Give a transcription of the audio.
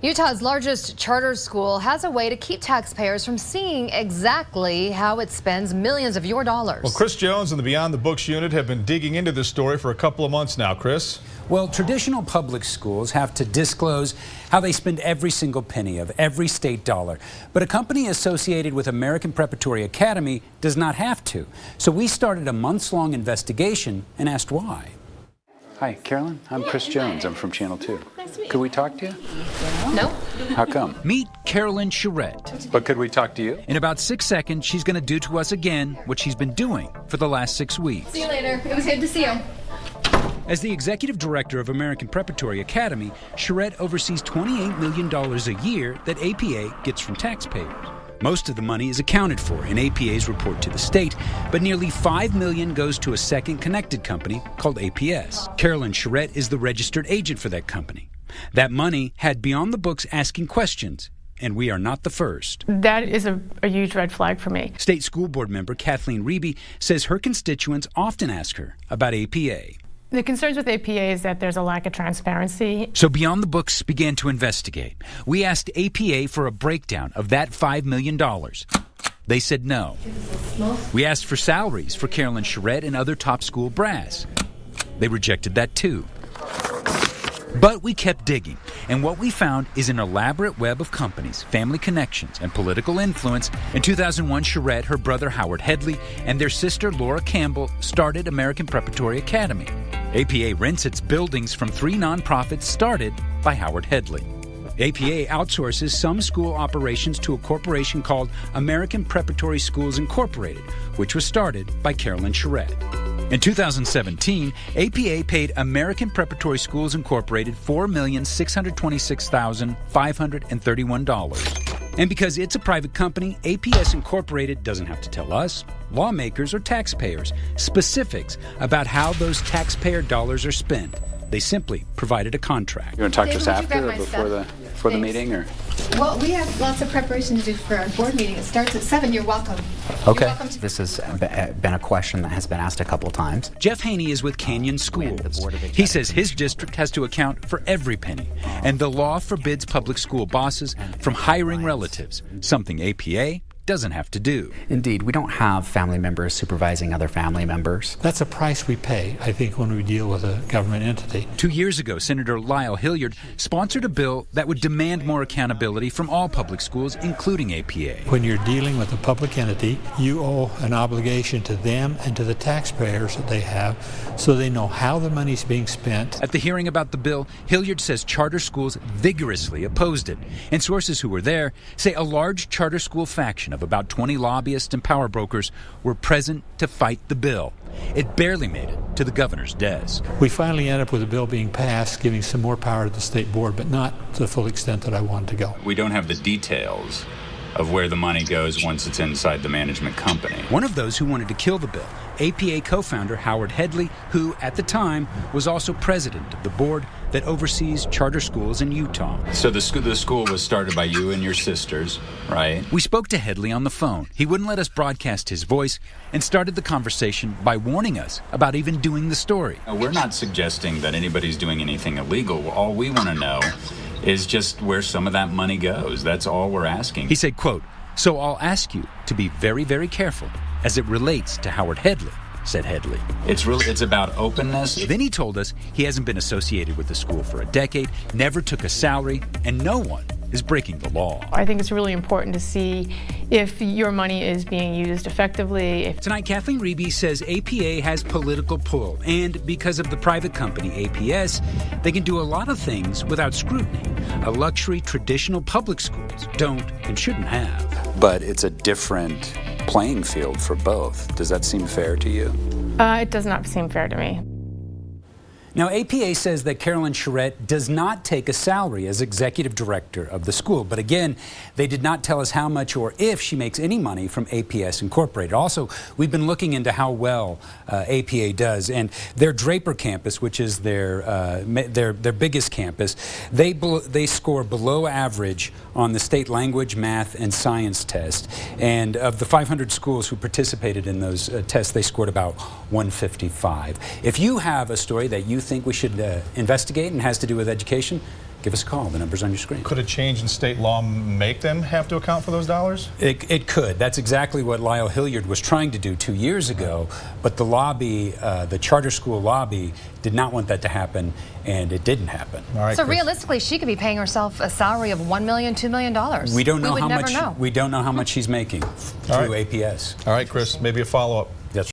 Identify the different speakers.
Speaker 1: Utah's largest charter school has a way to keep taxpayers from seeing exactly how it spends millions of your dollars.
Speaker 2: Well, Chris Jones and the Beyond the Books unit have been digging into this story for a couple of months now. Chris?
Speaker 3: Well, traditional public schools have to disclose how they spend every single penny of every state dollar. But a company associated with American Preparatory Academy does not have to. So we started a months-long investigation and asked why. Hi, Carolyn. I'm Chris Jones. I'm from Channel 2.
Speaker 4: Nice to meet you.
Speaker 3: Could we talk to you?
Speaker 1: No.
Speaker 3: How come?
Speaker 5: Meet Carolyn Charette.
Speaker 3: But could we talk to you?
Speaker 5: In about 6 seconds, she's going to do to us again what she's been doing for the last 6 weeks.
Speaker 4: See you later. It was good to see you.
Speaker 5: As the executive director of American Preparatory Academy, Charette oversees $28 million a year that APA gets from taxpayers. Most of the money is accounted for in APA's report to the state, but nearly $5 million goes to a second connected company called APS. Carolyn Charette is the registered agent for that company. That money had Beyond the Books asking questions, and we are not the first.
Speaker 6: That is a huge red flag for me.
Speaker 5: State School Board member Kathleen Reby says her constituents often ask her about APA.
Speaker 6: The concerns with APA is that there's a lack of transparency.
Speaker 5: So Beyond the Books began to investigate. We asked APA for a breakdown of that $5 million. They said no. We asked for salaries for Carolyn Charette and other top school brass. They rejected that too. But we kept digging, and what we found is an elaborate web of companies, family connections, and political influence. In 2001, Charette, her brother Howard Headley, and their sister Laura Campbell started American Preparatory Academy. APA rents its buildings from 3 nonprofits started by Howard Headley. APA outsources some school operations to a corporation called American Preparatory Schools Incorporated, which was started by Carolyn Charette. In 2017, APA paid American Preparatory Schools Incorporated $4,626,531. And because it's a private company, APS Incorporated doesn't have to tell us, lawmakers or taxpayers, specifics about how those taxpayer dollars are spent. They simply provided a contract.
Speaker 3: You want to talk to us
Speaker 4: David,
Speaker 3: after or before the meeting, or?
Speaker 4: Well, we have lots of preparation to do for our board meeting. It starts at 7. You're welcome.
Speaker 3: Okay.
Speaker 4: You're welcome to
Speaker 7: This has been a question that has been asked a couple times.
Speaker 5: Jeff Haney is with Canyon Schools. He says his district has to account for every penny, and the law forbids public school bosses from hiring relatives, something APA doesn't have to do.
Speaker 7: Indeed, we don't have family members supervising other family members.
Speaker 8: That's a price we pay, I think, when we deal with a government entity.
Speaker 5: 2 years ago, Senator Lyle Hilliard sponsored a bill that would demand more accountability from all public schools, including APA.
Speaker 8: When you're dealing with a public entity, you owe an obligation to them and to the taxpayers that they have so they know how the money's being spent.
Speaker 5: At the hearing about the bill, Hilliard says charter schools vigorously opposed it, and sources who were there say a large charter school faction of about 20 lobbyists and power brokers were present to fight the bill. It barely made it to the governor's desk.
Speaker 8: We finally ended up with a bill being passed, giving some more power to the state board, but not to the full extent that I wanted to go.
Speaker 9: We don't have the details of where the money goes once it's inside the management company.
Speaker 5: One of those who wanted to kill the bill, APA co-founder Howard Headley, who at the time was also president of the board that oversees charter schools in Utah.
Speaker 9: So the school was started by you and your sisters, right?
Speaker 5: We spoke to Headley on the phone. He wouldn't let us broadcast his voice and started the conversation by warning us about even doing the story.
Speaker 9: We're not suggesting that anybody's doing anything illegal. All we want to know is just where some of that money goes. That's all we're asking.
Speaker 5: He said, quote, "So I'll ask you to be very, very careful as it relates to Howard Headley," said Headley.
Speaker 9: It's about openness.
Speaker 5: Then he told us he hasn't been associated with the school for a decade, never took a salary, and no one is breaking the law.
Speaker 6: I think it's really important to see if your money is being used effectively.
Speaker 5: Tonight, Kathleen Reby says APA has political pull, and because of the private company APS, they can do a lot of things without scrutiny, a luxury traditional public schools don't and shouldn't have.
Speaker 3: But it's a different playing field for both. Does that seem fair to you?
Speaker 6: It does not seem fair to me.
Speaker 3: Now, APA says that Carolyn Charette does not take a salary as executive director of the school. But again, they did not tell us how much or if she makes any money from APS Incorporated. Also, we've been looking into how well APA does. And their Draper campus, which is their biggest campus, they score below average on the state language, math, and science test. And of the 500 schools who participated in those tests, they scored about 155. If you have a story that you think we should investigate and has to do with education, give us a call. The number's on your screen.
Speaker 2: Could a change in state law make them have to account for those dollars?
Speaker 3: It could. That's exactly what Lyle Hilliard was trying to do 2 years ago, but the lobby, the charter school lobby, did not want that to happen, and it didn't happen.
Speaker 2: All right,
Speaker 1: so
Speaker 2: Chris.
Speaker 1: realistically, she could be paying herself a salary of $1 million, $2 million.
Speaker 3: We don't know
Speaker 1: would
Speaker 3: how
Speaker 1: never
Speaker 3: much.
Speaker 1: know.
Speaker 3: We don't know how much she's making through APS.
Speaker 2: All right, Chris, maybe a follow-up.